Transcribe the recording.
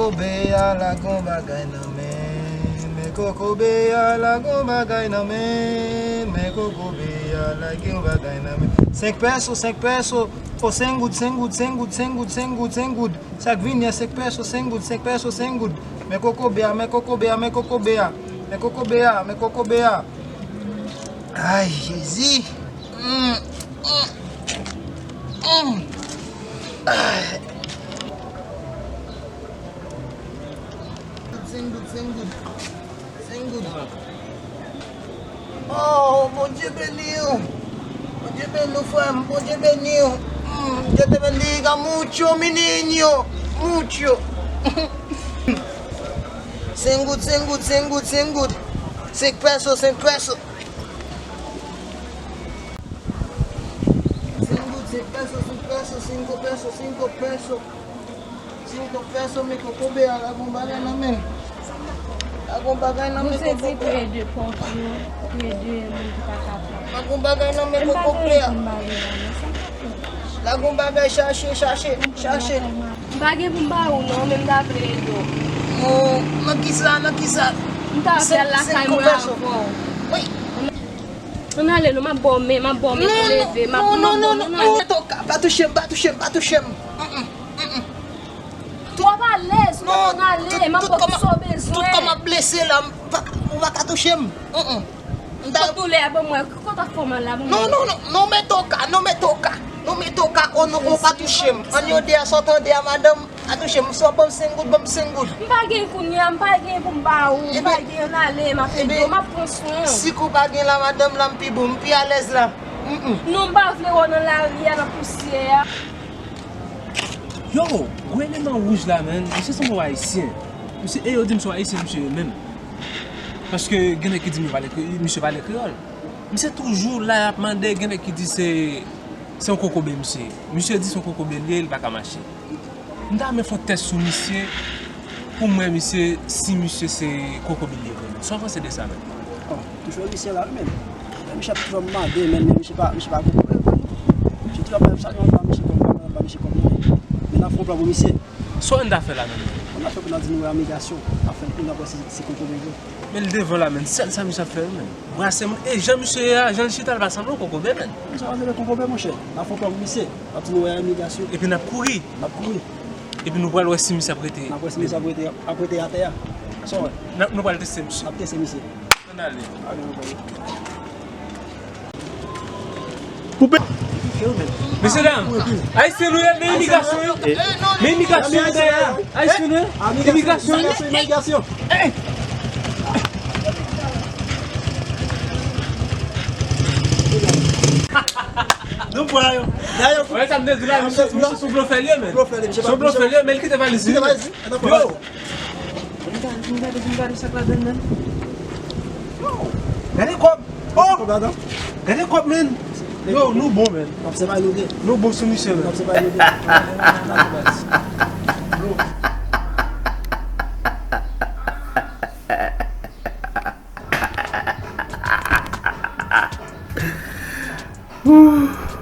Coco Bea la gomba gaina me. Me Coco Bea la gomba gaina me. Me Coco Bea la gomba gaina me. 5 pesos. Oh, 5 good. Chaque vigne 5 pesos, 5 good. Me Coco Bea. Ai, Jésus. Sing good. Oh, bon Dieu béni. Bon Dieu béni, femme. Bon Dieu béni. Dieu te bendiga mucho, mi niño. Mucho. Sing good. 5 pesos. 5 pesos, me Coco Bea la gomba gaina me. La gomba gaina me. Você dit tous les deux pour tous les deux La gomba gaina me Coco Bea. La gomba gaina chercher. Bagay pou mba ou non, men mda vre do. Oh, nakisa. Mta fè la kay mwen avon. Oui. On ale nou, ma bombe pou leve. Non. Toca, pas toucher. Wap a lez, on ale, ma pou so bezwen. Tout comme a blessé là, on va toucher. Tout le abon mwen, kou ta foman la mwen. Non me toca, on va toucher. On y dit à s'entendre à madame, à toucher, so bon singud. Bagay kounya, bagay pou mba ou, bagay on ale, ma fè do, ma pon soin. Si kou bagay la madame là, pi boum, pi à l'aise là. Non mba vle ou nan la ri, nan poussiè ya. Yo, gwen nan rouge la men, mse son mwa haïtien. Mse e yo di mse haïtien mse yo men. Paske genne ki di mse vale kreol. Mse toujou la ap mande genne ki di se un kokobe mse. Mse di son kokobe liye il baka mache. Mda me fote test sou mse pou mwen mse si mse se kokobe liye men. Son fon se de sa men. Toujours lycée là même. Mse toujours demandé men mse pa kokobe. Mse toujours pas ça mse comme mais na fond pour mse. So on da fe la men. On a fait pour notre nouvelle migration afin que nous avoir ces kokobe. Men l devon la men, sel sa mse fe men. Brase men, jan mse ya, jan chital ba sanlo kokobe men. Nous avons le kokobe mon cher. Na fond pour mse, notre nouvelle migration. E pi nap kouri. E pi nou pral wè si mse aprete. Na wè si mse aprete à terre. So, Nou pral teste mse. après c'est mse. On ale. Mese dam, haïtien nou men imigrasyon yo. Men imigrasyon yo ya. Haïtien nou, imigrasyon. Nou pwa yo. Wè sa mne dou la, mse sou blofèlye men. Sou blofèlye men, ki te valizi. Yo. Mwen sa kwa den men. Gade kop. Oh! Gade kop men. Yo, nou bon men. Nou bon sou Michel men. Ouh.